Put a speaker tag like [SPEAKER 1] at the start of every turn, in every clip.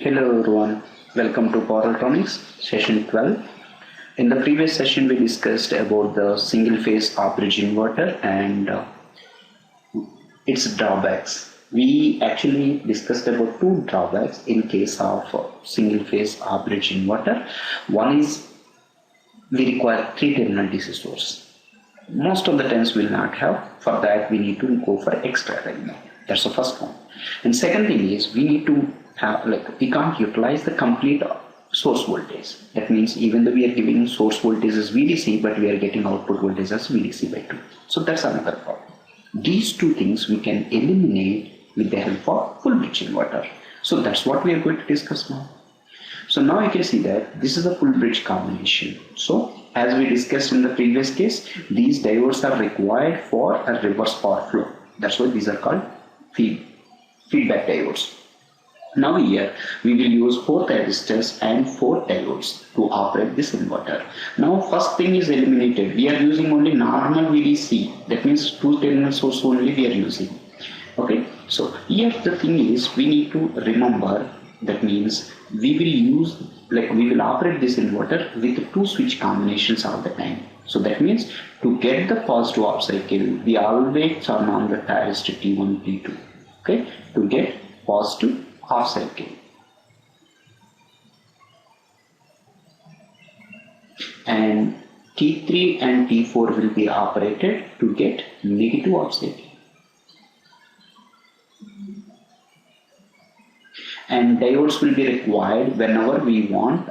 [SPEAKER 1] Hello everyone, welcome to Power Electronics session 12. In the previous session we discussed about the single phase off-bridge inverter and its drawbacks. We actually discussed about two drawbacks in case of single phase off-bridge inverter. One is we require 3-terminal DC source. Most of the times we will not have. For that we need to go for extra terminal. That's the first one. And second thing is we need to have we can't utilize the complete source voltage. That means even though we are giving source voltage as VDC, but we are getting output voltage as VDC by 2. So that's another problem. These two things we can eliminate with the help of full bridge inverter. So that's what we are going to discuss now. So now you can see that this is a full bridge combination. So as we discussed in the previous case, these diodes are required for a reverse power flow. That's why these are called feedback diodes. Now here we will use 4 thyristors and 4 diodes to operate this inverter. Now first thing is eliminated. We are using only normal VDC. That means 2-terminal source only we are using. Okay. So here the thing is we need to remember, that means we will operate this inverter with 2 switch combinations all the time. So that means to get the positive off cycle, we always turn on the thyristor T1, T2. Okay, to get positive off cycle. And T3 and T4 will be operated to get negative off cycle. And diodes will be required whenever we want,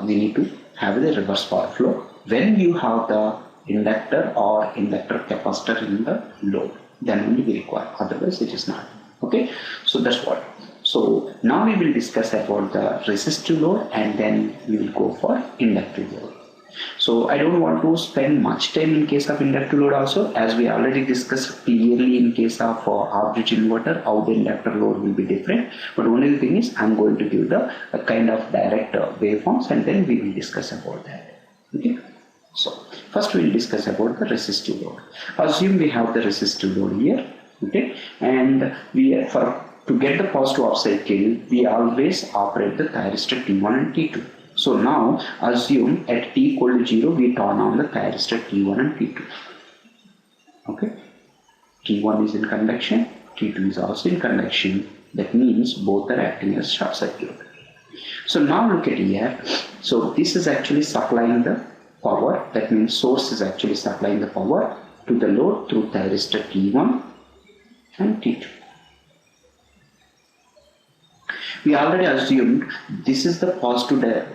[SPEAKER 1] we need to have the reverse power flow. When you have the inductor or inductor capacitor in the load, then only we require, otherwise it is not. Okay, so that's what. So now we will discuss about the resistive load and then we will go for inductive load. So I don't want to spend much time in case of inductive load also, as we already discussed clearly in case of off-bridge inverter how the inductor load will be different. But only thing is I'm going to give the kind of direct waveforms and then we will discuss about that. Okay. So first we will discuss about the resistive load. Assume we have the resistive load here. Okay, and to get the positive off cycle, we always operate the thyristor T1 and T2. So now assume at T equal to 0, we turn on the thyristor T1 and T2. Okay, T1 is in conduction, T2 is also in conduction. That means both are acting as short circuit. So now look at here. So this is actually supplying the power. That means source is actually supplying the power to the load through thyristor T1 and T2. We already assumed this is the positive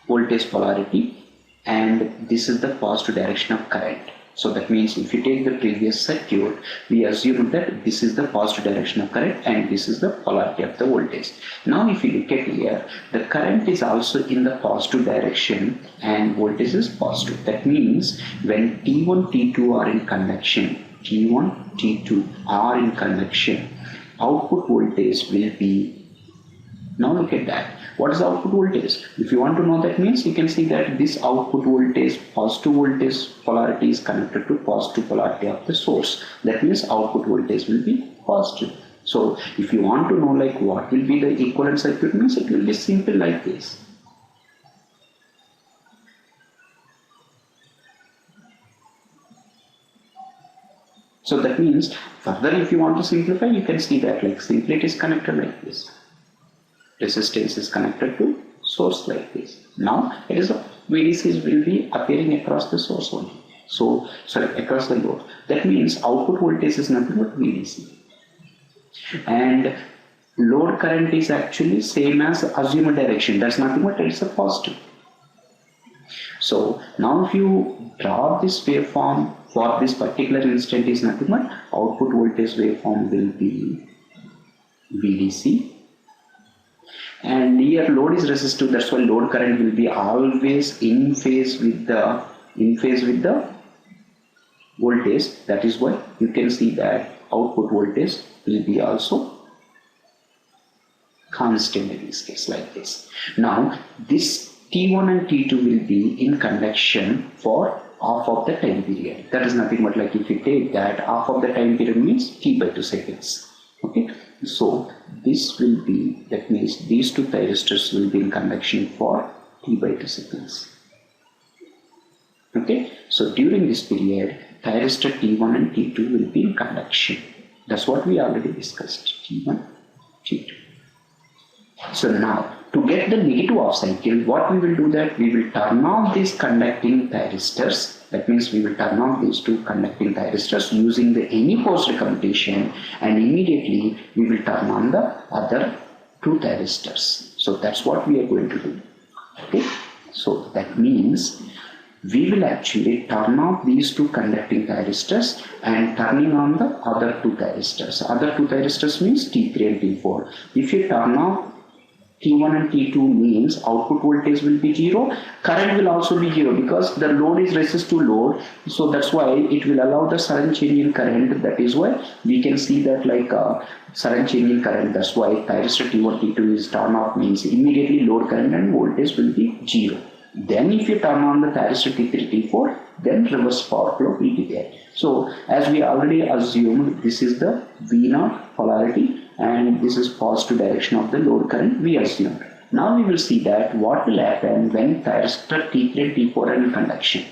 [SPEAKER 1] voltage polarity and this is the positive direction of current. So that means if you take the previous circuit, we assume that this is the positive direction of current and this is the polarity of the voltage. Now if you look at here, the current is also in the positive direction and voltage is positive. That means when T1, T2 are in conduction, T1, T2 are in conduction, output voltage will be, now look at that. What is the output voltage? If you want to know, that means you can see that this output voltage, positive voltage polarity is connected to positive polarity of the source. That means output voltage will be positive. So if you want to know what will be the equivalent circuit, means it will be simple like this. So that means further if you want to simplify, you can see that simply it is connected like this. Resistance is connected to source like this. Now it is VDCs will be appearing across the source only. So across the load. That means output voltage is nothing but VDC. And load current is actually same as assumed direction. That's nothing but it's a positive. So now if you draw this waveform for this particular instant is nothing but output voltage waveform will be VDC. And here load is resistive, that's why load current will be always in phase with the voltage. That is why you can see that output voltage will be also constant in this case like this. Now this T1 and T2 will be in conduction for half of the time period. That is nothing but if you take that half of the time period means T by 2 seconds. Okay. So this will be, that means these two thyristors will be in conduction for T/2 seconds. Okay, so during this period, thyristor T1 and T2 will be in conduction. That's what we already discussed, T1, T2. So now, to get the negative off cycle, what we will do that we will turn off these conducting thyristors. That means we will turn off these two conducting thyristors using the any post commutation, and immediately we will turn on the other two thyristors. So that's what we are going to do. Okay, so that means we will actually turn off these two conducting thyristors and turning on the other two thyristors. Other two thyristors means T3 and T4. If you turn off T1 and T2 means output voltage will be 0, current will also be 0 because the load is resistive load. So that's why it will allow the sudden change in current. That is why we can see that like sudden change in current. That's why thyristor T1, T2 is turned off means immediately load current and voltage will be 0. Then if you turn on the thyristor T3, T4, then reverse power flow will be there. So as we already assumed, this is the V0 polarity and this is positive direction of the load current we assumed. Now we will see that what will happen when thyristor T3 and T4 are in conduction.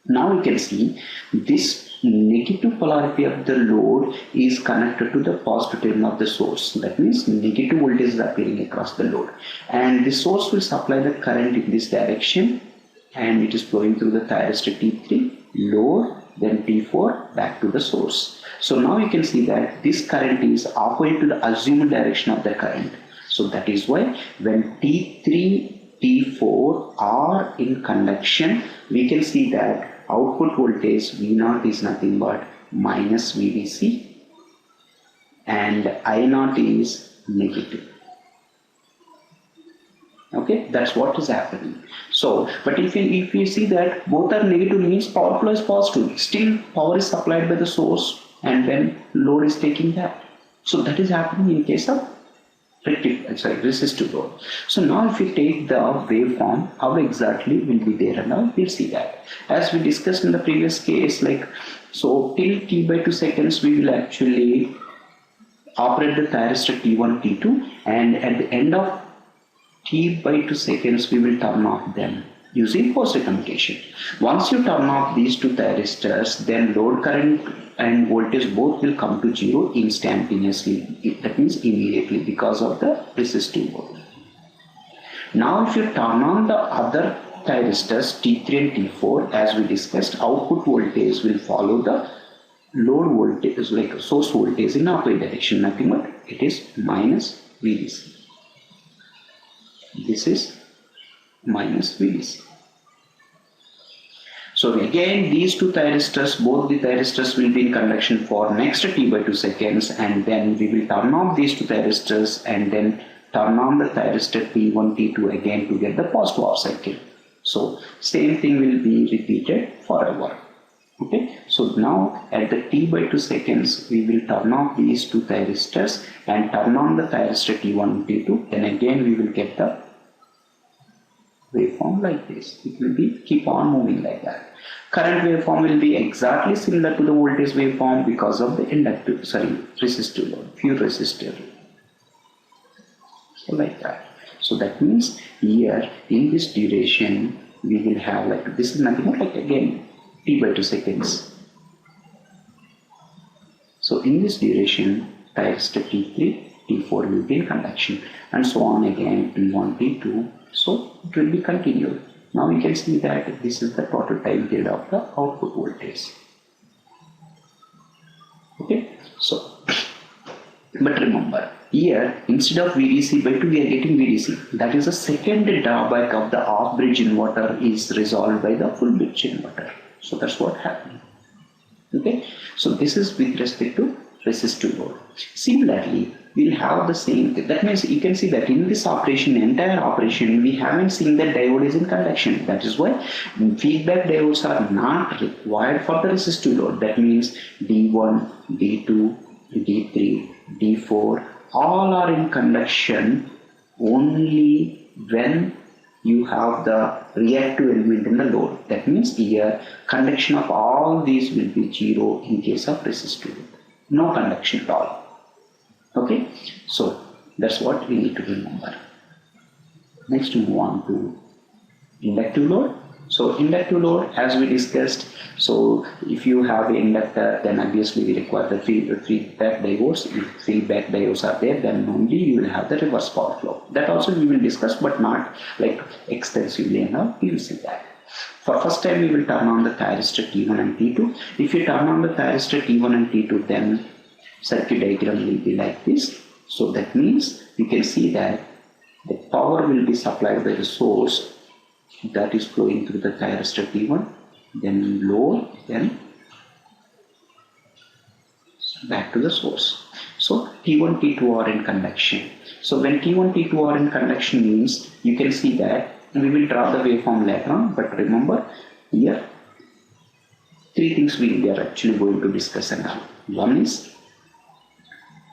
[SPEAKER 1] Now we can see this negative polarity of the load is connected to the positive terminal of the source. That means negative voltage is appearing across the load, and the source will supply the current in this direction, and it is flowing through the thyristor T3 load, then T4 back to the source. So now you can see that this current is opposite to the assumed direction of the current. So that is why when T3, T4 are in conduction, we can see that output voltage V0 is nothing but minus VDC and I0 is negative. Okay, that's what is happening. So, but if you see that both are negative means power flow is positive. Still power is supplied by the source and then load is taking that. So that is happening in case of resistive load. So now if we take the waveform, how exactly will be there, and now we'll see that. As we discussed in the previous case, like so till T/2 seconds we will actually operate the thyristor T1, T2, and at the end of T/2 seconds we will turn off them using post commutation. Once you turn off these two thyristors, then load current and voltage both will come to 0 instantaneously. That means immediately because of the resistive load. Now if you turn on the other thyristors T3 and T4, as we discussed, output voltage will follow the load voltage, like source voltage in opposite direction, nothing but it is minus VDC. This is minus VDC. So again these two thyristors, both the thyristors will be in conduction for next T/2 seconds, and then we will turn off these two thyristors and then turn on the thyristor T1, T2 again to get the positive off cycle. So same thing will be repeated forever. Okay, so now at the T/2 seconds we will turn off these two thyristors and turn on the thyristor T1, T2, then again we will get the waveform like this. It will be keep on moving like that. Current waveform will be exactly similar to the voltage waveform because of the resistive load, pure resistor. So like that. So that means here in this duration we will have like this is nothing but like again T/2 seconds. So in this duration thyristor T3, T4 will be in conduction, and so on again T1, T2. So it will be continued. Now we can see that this is the total time period of the output voltage. Okay, so but remember here instead of VDC/2 we are getting VDC. That is the second drawback of the off bridge inverter is resolved by the full bridge inverter. So that's what happened. Okay, so this is with respect to resistive load. Similarly, we'll have the same thing. That means you can see that in this operation, entire operation, we haven't seen that diode is in conduction. That is why feedback diodes are not required for the resistive load. That means D1, D2, D3, D4, all are in conduction only when you have the reactive element in the load. That means here conduction of all these will be 0 in case of resistive load. No conduction at all. Okay, so that's what we need to remember. Next, move on to inductive load. So inductive load, as we discussed, so if you have an inductor, then obviously we require the feedback diodes. If feedback diodes are there, then only you will have the reverse power flow. That also we will discuss, but not like extensively enough. We will see that. For first time, we will turn on the thyristor T1 and T2. If you turn on the thyristor T1 and T2, then circuit diagram will be like this. So that means you can see that the power will be supplied by the source that is flowing through the thyristor T1, then load, then back to the source. So T1, T2 are in conduction. So when T1, T2 are in conduction means you can see that we will draw the waveform later on, but remember here three things we are actually going to discuss now. One is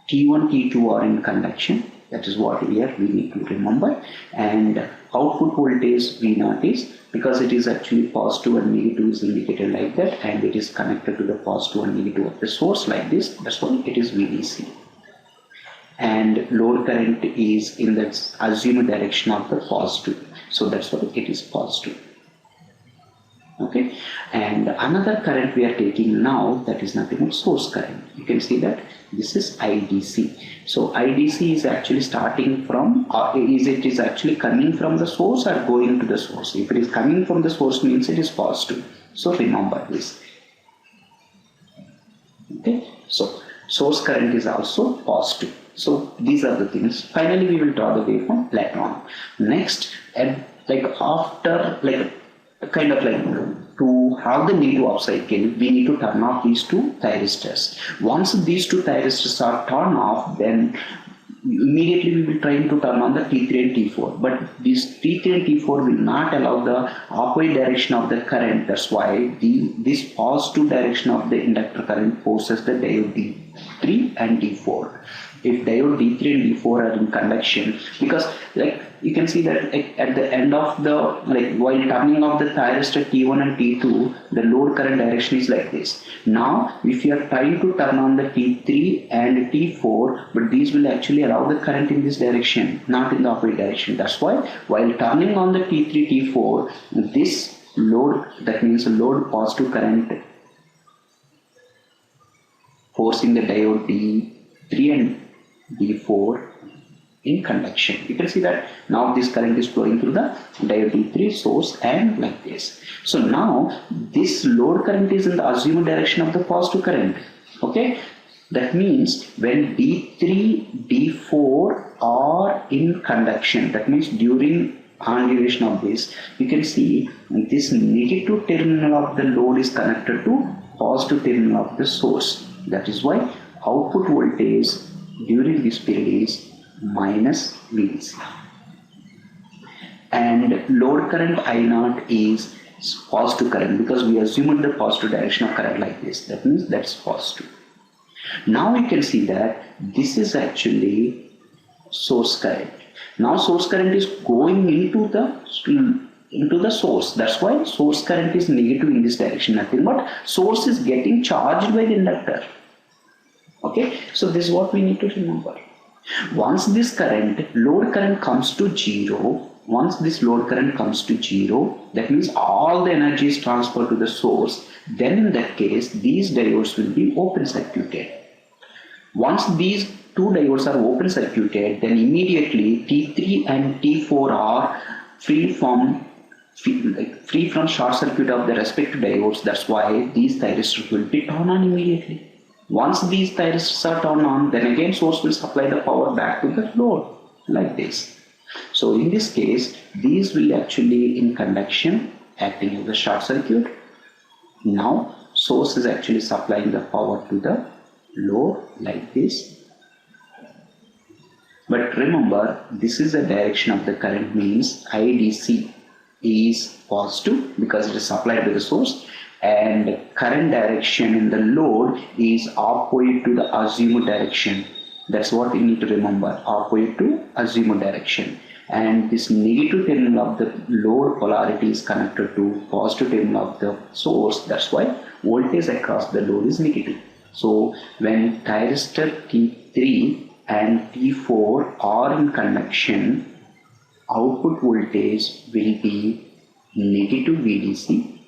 [SPEAKER 1] T1, T2 are in conduction. That is what here we need to remember. And output voltage V0 is, because it is actually positive and negative is indicated like that, and it is connected to the positive and negative of the source like this. That's why it is VDC. And load current is in the assumed direction of the positive. So that's why it is positive. Okay, and another current we are taking now, that is nothing but source current. You can see that this is IDC. So IDC is actually starting from, it is actually coming from the source or going to the source. If it is coming from the source means it is positive. So remember this. Okay, so source current is also positive. So these are the things. Finally, we will draw the waveform later on. Next, and like after like kind of like to have the negative off cycle, we need to turn off these two thyristors. Once these two thyristors are turned off, then immediately we will try to turn on the T3 and T4. But this T3 and T4 will not allow the opposite direction of the current. That's why this positive direction of the inductor current forces the diode D3 and D4. If diode D3 and D4 are in conduction, because like you can see that at the end of the, like while turning off the thyristor T1 and T2, the load current direction is like this. Now if you are trying to turn on the T3 and T4, but these will actually allow the current in this direction, not in the opposite direction. That's why while turning on the T3, T4, this load, that means load positive current forcing the diode D3 and D4 in conduction. You can see that now this current is flowing through the diode D3 source and like this. So now this load current is in the assumed direction of the positive current. Okay, that means when D3, D4 are in conduction, that means during on duration of this, you can see this negative terminal of the load is connected to positive terminal of the source. That is why output voltage during this period is minus VDC. And load current I0 is positive current, because we assumed the positive direction of current like this. That means that's positive. Now you can see that this is actually source current. Now source current is going into the source. That's why source current is negative in this direction. Nothing but source is getting charged by the inductor. Okay, so this is what we need to remember. Once this current, load current comes to zero, once this load current comes to zero, that means all the energy is transferred to the source. Then in that case, these diodes will be open circuited. Once these two diodes are open circuited, then immediately T3 and T4 are free from short circuit of the respective diodes. That's why these thyristors will be turned on immediately. Once these thyristors are turned on, then again source will supply the power back to the load like this. So in this case, these will actually in conduction acting as a short circuit. Now source is actually supplying the power to the load like this. But remember, this is the direction of the current, means IDC is positive because it is supplied to the source, and current direction in the load is opposite to the assumed direction. That's what you need to remember, opposite to assumed direction. And this negative terminal of the load polarity is connected to positive terminal of the source. That's why voltage across the load is negative. So when thyristor T3 and T4 are in conduction, output voltage will be negative VDC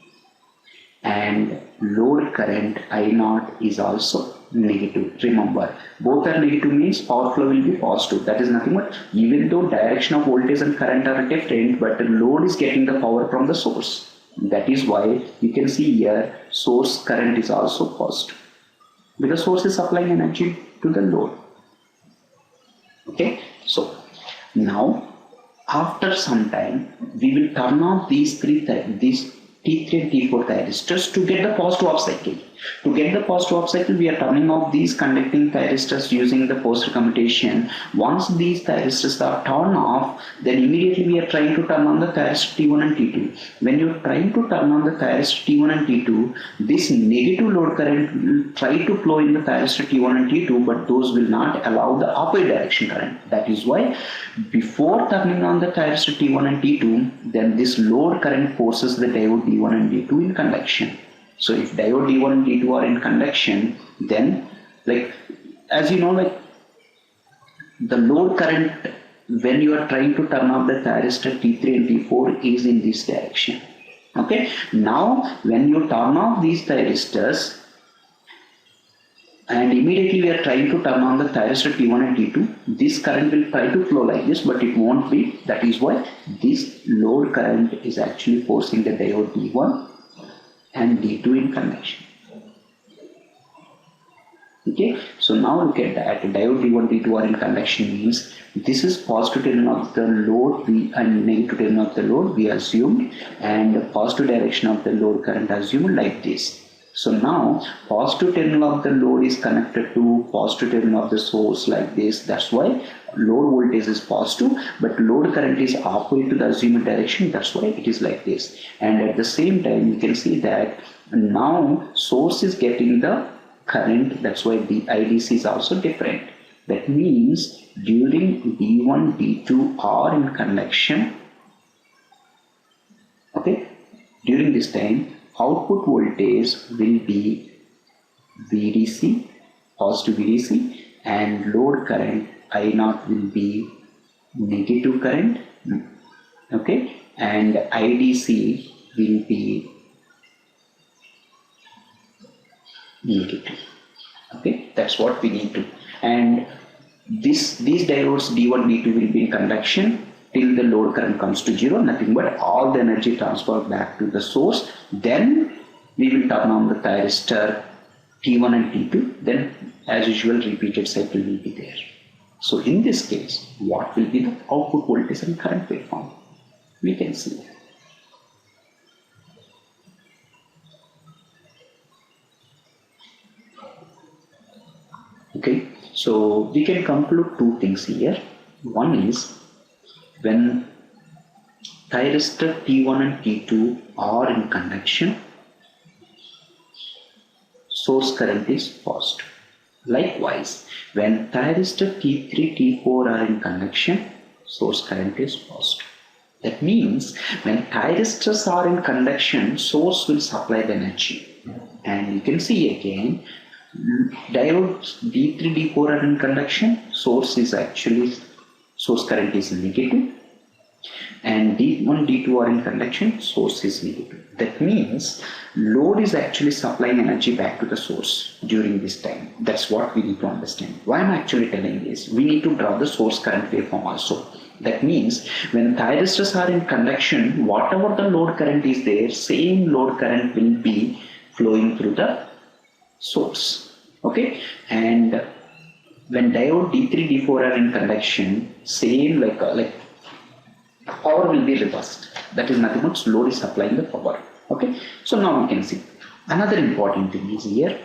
[SPEAKER 1] and load current I0 is also negative. Remember, both are negative means power flow will be positive. That is nothing but, even though direction of voltage and current are different, but the load is getting the power from the source. That is why you can see here source current is also positive, because source is supplying energy to the load. Okay, so now after some time we will turn off these T3 and T4 thyristors to get the positive off cycle. To get the positive off cycle, we are turning off these conducting thyristors using the post commutation. Once these thyristors are turned off, then immediately we are trying to turn on the thyristor T1 and T2. When you are trying to turn on the thyristor T1 and T2, this negative load current will try to flow in the thyristor T1 and T2, but those will not allow the opposite direction current. That is why before turning on the thyristor T1 and T2, then this load current forces the diode D1 and D2 in conduction. So if diode D1 and D2 are in conduction, then as you know, the load current when you are trying to turn off the thyristor T3 and T4 is in this direction. Okay, now when you turn off these thyristors and immediately we are trying to turn on the thyristor T1 and T2, this current will try to flow like this, but it won't be. That is why this load current is actually forcing the diode D1 and D2 in conduction. Okay, so now look at that. Diode D1, D2 are in conduction means this is positive terminal of the load and negative terminal of the load we assumed, and the positive direction of the load current assumed like this. So now positive terminal of the load is connected to positive terminal of the source like this. That's why load voltage is positive, but load current is opposite to the assumed direction. That's why it is like this. And at the same time, you can see that now source is getting the current. That's why the IDC is also different. That means during D1, D2 are in conduction. Okay, during this time, output voltage will be VDC, positive VDC, and load current I0 will be negative current. Okay, and IDC will be negative. Okay, that's what we need to. And these diodes D1, D2 will be in conduction till the load current comes to zero, nothing but all the energy transferred back to the source. Then we will turn on the thyristor T1 and T2. Then as usual repeated cycle will be there. So in this case, what will be the output voltage and current waveform? We can see. Okay, so we can conclude two things here. One is when thyristor T1 and T2 are in conduction, source current is positive. Likewise, when thyristor T3, T4 are in conduction, source current is positive. That means when thyristors are in conduction, source will supply the energy. And you can see again, diodes D3, D4 are in conduction, source current is negative, and D1, D2 are in conduction, source is negative. That means load is actually supplying energy back to the source during this time. That's what we need to understand. Why I'm actually telling this? We need to draw the source current waveform also. That means when thyristors are in conduction, whatever the load current is there, same load current will be flowing through the source. Okay, and when diode D3, D4 are in conduction, same like power will be reversed. That is nothing but load is supplying the power. Okay, so now we can see another important thing is here.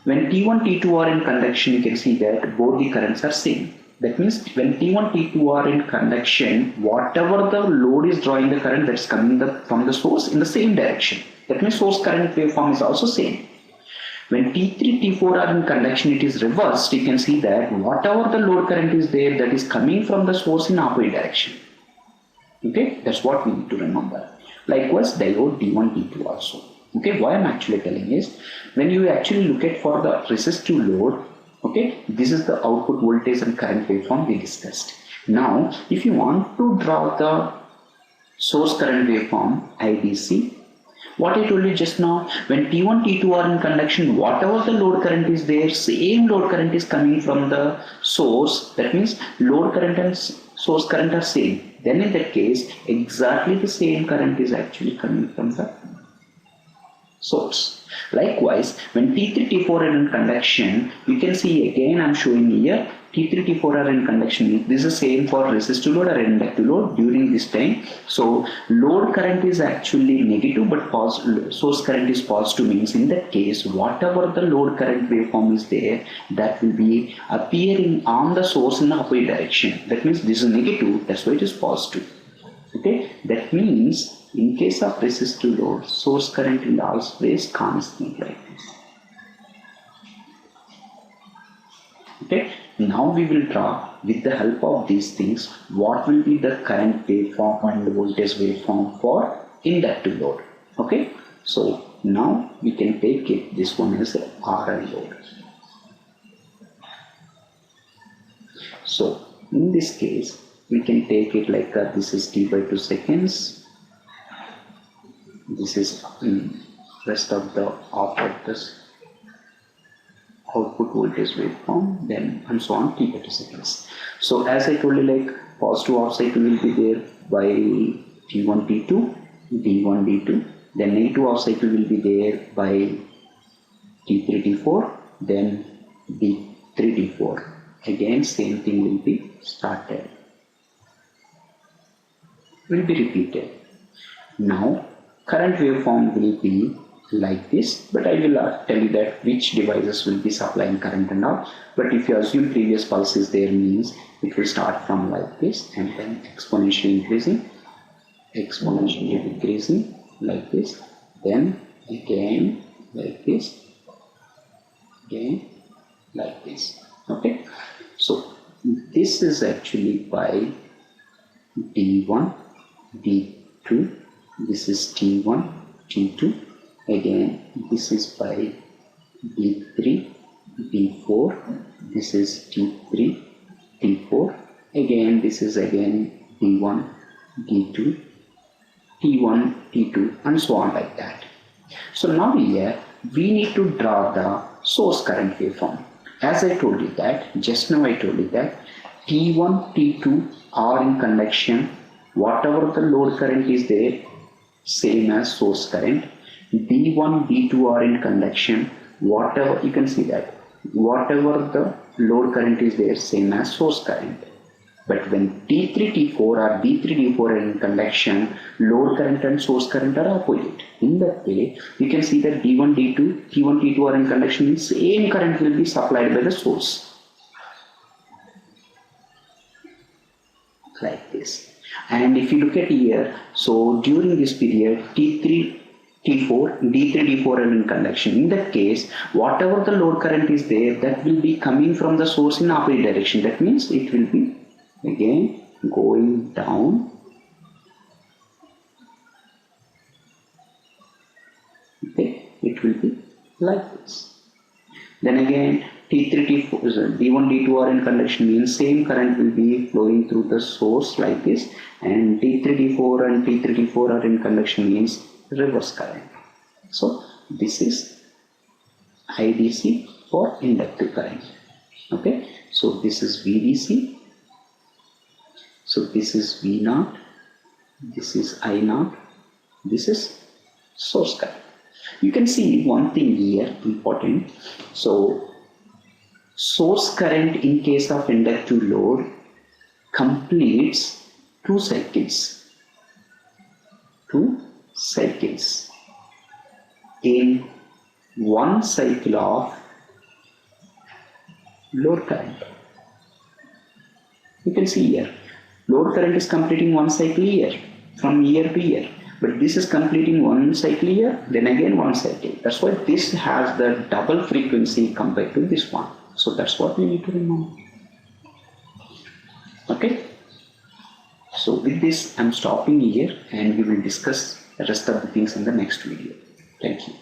[SPEAKER 1] When T1, T2 are in conduction, you can see that both the currents are same. That means when T1, T2 are in conduction, whatever the load is drawing the current that's coming from the source in the same direction. That means source current waveform is also same. When T3, T4 are in conduction, it is reversed. You can see that whatever the load current is there, that is coming from the source in opposite direction. Okay, that's what we need to remember. Likewise, diode D1, D2 also. Okay, why I'm actually telling is, when you actually look at for the resistive load, Okay, this is the output voltage and current waveform we discussed. Now, if you want to draw the source current waveform IDC, what I told you just now, when T1, T2 are in conduction, whatever the load current is there, same load current is coming from the source. That means load current and source current are same. Then in that case, exactly the same current is actually coming from the source. Likewise, when T3, T4 are in conduction, you can see again I am showing here T3, T4 are in conduction. This is same for resistive load or inductive load during this time. So load current is actually negative, but source current is positive, means in that case whatever the load current waveform is there, that will be appearing on the source in the opposite direction. That means this is negative, that's why it is positive. Okay, that means in case of resistive load, source current is always constant like this. Okay, now we will draw with the help of these things what will be the current waveform and the voltage waveform for inductive load. Okay, so now we can take it, this one is RL load. So in this case we can take it like this is T by 2 seconds. This is rest of the this output voltage waveform, then and so on T by 2 seconds. So as I told you, like positive off cycle will be there by T1, T2, D1, D2, then negative off cycle will be there by T3, T4, then D3, D4. Again same thing will be started, will be repeated. Now current waveform will be like this, but I will tell you that which devices will be supplying current and all. But if you assume previous pulse is there, means it will start from like this and then exponentially increasing, exponentially decreasing like this, then again like this, again like this. Okay, so this is actually by D1, D2, this is T1, T2, again this is by D3, D4, this is T3, T4, again this is again D1, D2, T1, T2 and so on like that. So now here we need to draw the source current waveform. As I told you that, just now I told you that T1, T2 are in conduction, whatever the load current is there, same as source current. D1, D2 are in conduction, whatever, you can see that, whatever the load current is there, same as source current. But when T3, T4 or D3, D4 are in conduction, load current and source current are opposite. In that way, you can see that D1, D2, T1, T2 are in conduction, means same current will be supplied by the source. Like this. And if you look at here, so during this period, T3, T4, D3, D4 are in conduction. In that case, whatever the load current is there, that will be coming from the source in opposite direction. That means it will be again going down. Okay, it will be like this. Then again, T3, T4, D1, D2 are in conduction, means same current will be flowing through the source like this, and T3, D4 and T3, T4 are in conduction, means reverse current. So this is IDC for inductive current. Okay, so this is VDC, so this is V0, this is I0, this is source current. You can see one thing here important. So source current in case of inductive load completes 2 cycles. 2 cycles in 1 cycle of load current. You can see here, load current is completing 1 cycle here, from year to year. But this is completing 1 cycle here, then again 1 cycle. That's why this has the double frequency compared to this one. So that's what we need to remember. Okay. So with this, I'm stopping here and we will discuss the rest of the things in the next video. Thank you.